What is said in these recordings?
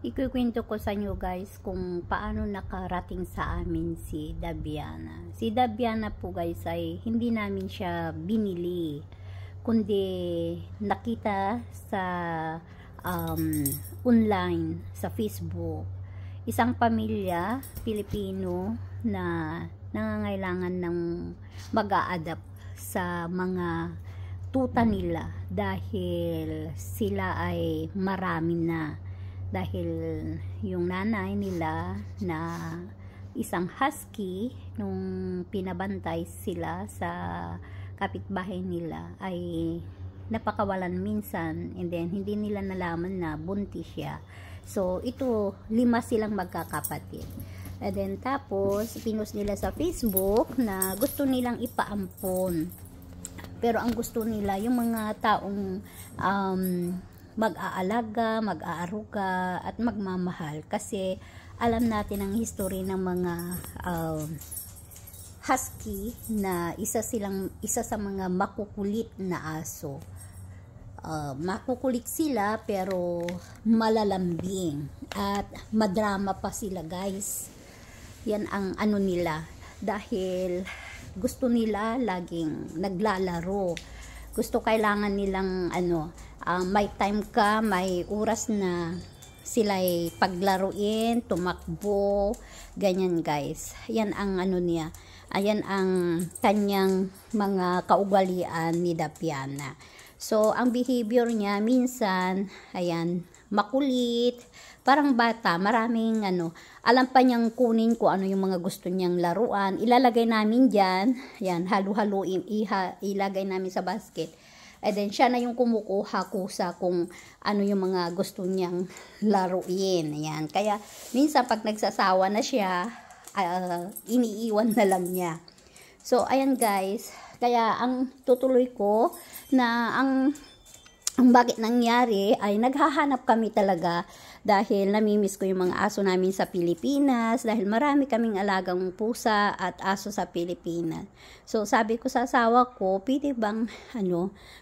Ikukwento ko sa inyo guys kung paano nakarating sa amin si Dabiana. Si Dabiana po guys ay hindi namin siya binili, kundi nakita sa online, sa Facebook. Isang pamilya, Pilipino, na nangangailangan ng mag-a-adapt sa mga tuta nila dahil sila ay marami na. Dahil yung nanay nila na isang husky, nung pinabantay sila sa kapitbahay nila ay napakawalan minsan, and then hindi nila nalaman na buntis siya. So ito, 5 silang magkakapatid. And then tapos pinost nila sa Facebook na gusto nilang ipaampon, pero ang gusto nila yung mga taong mag-aalaga, mag-aaruga at magmamahal, kasi alam natin ang history ng mga husky na isa sa mga makukulit na aso. Makukulit sila pero malalambing at madrama pa sila guys. Yan ang ano nila, dahil gusto nila laging naglalaro. Kailangan nilang may time ka, may oras na sila'y paglaruin, tumakbo, ganyan guys. Yan ang niya. Ayan ang kanyang mga kaugalian ni Dabiana. So, ang behavior niya minsan, ayan, makulit, parang bata, maraming alam pa niyang kunin ko ano yung mga gusto niyang laruan. Ilalagay namin dyan, yan, halu-haluin, ilagay namin sa basket. And then, siya na yung kumukuha kusa kung ano yung mga gusto niyang laruin. Ayan. Kaya, minsan pag nagsasawa na siya, iniiwan na lang niya. So, ayan guys. Kaya, ang tutuloy ko na ang bakit nangyari ay naghahanap kami talaga, dahil namimiss ko yung mga aso namin sa Pilipinas, dahil marami kaming alagang pusa at aso sa Pilipinas. So sabi ko sa asawa ko, pwede bang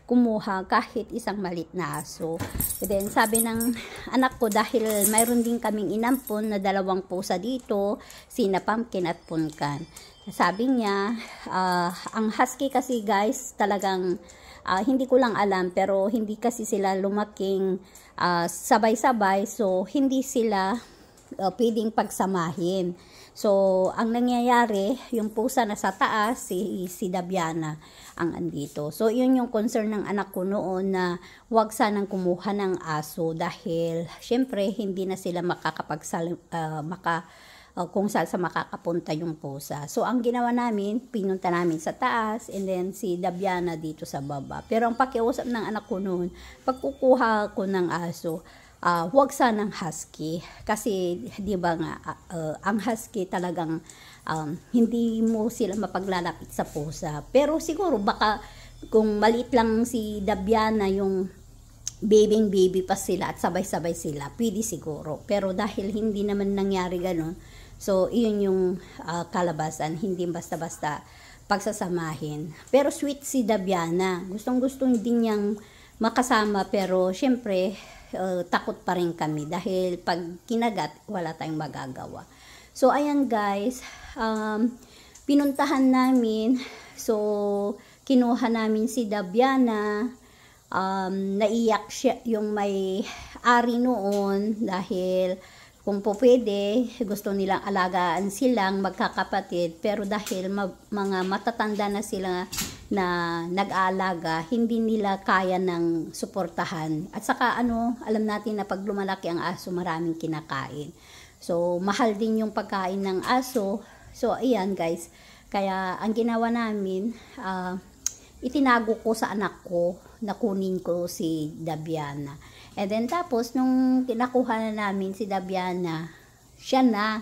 kumuha kahit isang malit na aso. And then sabi ng anak ko, dahil mayroon din kaming inampon na 2 pusa dito, sina Pumpkin at Punkan. Sabi niya, ang husky kasi guys talagang hindi ko lang alam, pero hindi kasi sila lumaking sabay-sabay, so hindi sila pwedeng pagsamahin. So ang nangyayari, yung pusa na sa taas, si Dabiana ang andito. So yun yung concern ng anak ko noon, na wag sanang kumuha ng aso, dahil syempre hindi na sila kung saan sa makakapunta yung pusa. So, ang ginawa namin, pinunta namin sa taas, and then si Dabiana dito sa baba. Pero ang pakiusap ng anak ko noon, pagkukuha ko ng aso, huwag sanang husky. Kasi, di ba nga, ang husky talagang hindi mo sila mapaglalapit sa pusa. Pero siguro, baka kung maliit lang si Dabiana, yung baby pa sila at sabay-sabay sila, pwede siguro. Pero dahil hindi naman nangyari ganun, so iyon yung kalabasan, hindi basta-basta pagsasamahin. Pero sweet si Dabiana, gustong-gusto din niyang makasama, pero syempre takot pa rin kami, dahil pag kinagat, wala tayong magagawa. So ayan guys, pinuntahan namin, so kinuha namin si Dabiana. Naiyak siya yung may ari noon, dahil kung po pwede, gusto nilang alagaan silang magkakapatid, pero dahil mga matatanda na sila na nag-aalaga, hindi nila kaya ng suportahan. At saka alam natin na pag lumalaki ang aso, maraming kinakain. So mahal din yung pagkain ng aso. So ayan guys, kaya ang ginawa namin, itinago ko sa anak ko na kunin ko si Dabiana. And then tapos nung kinakuha na namin si Dabiana, siya na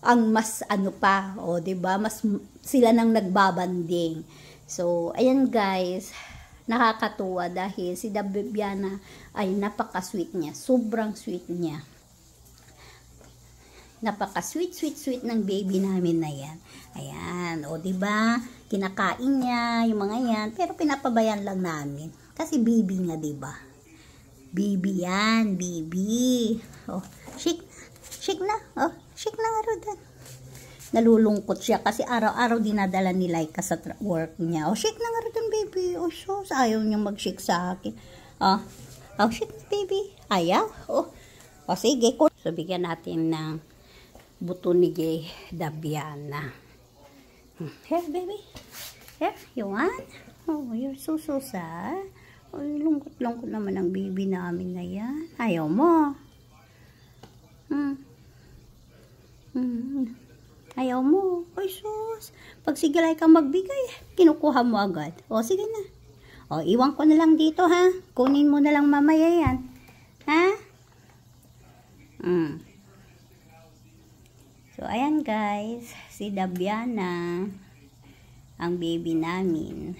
ang mas pa, di ba? Mas sila nang nagbabanding. So ayan guys, nakakatuwa dahil si Dabiana ay napaka-sweet niya, sobrang sweet niya. Napaka-sweet ng baby namin na yan. Ayan, di ba? Kinakain niya yung mga yan, pero pinapabayan lang namin kasi baby nga, di ba? Bibi yan, bibi. Oh, shake. Shake na. Oh, shake na nga Rodan. Nalulungkot siya kasi araw-araw dinadala ni Laika sa work niya. Oh, shake na nga Rodan, baby. Oh, sus, ayaw niya mag-shake sa akin. Oh, shake na, baby. Ayaw. Oh, sige. So, bigyan natin ng buto ni Dabiana. Here, baby. Here, you want? Oh, you're so sad. Oh, lungkot-lungkot naman ang baby namin na yan. Ayaw mo. Ayaw mo. Ay, sus. Pag sigilay kang magbigay, kinukuha mo agad. O, sige na. O, iwan ko na lang dito, ha? Kunin mo na lang mamaya yan. Ha? So, ayan guys. Si Dabiana, ang baby namin.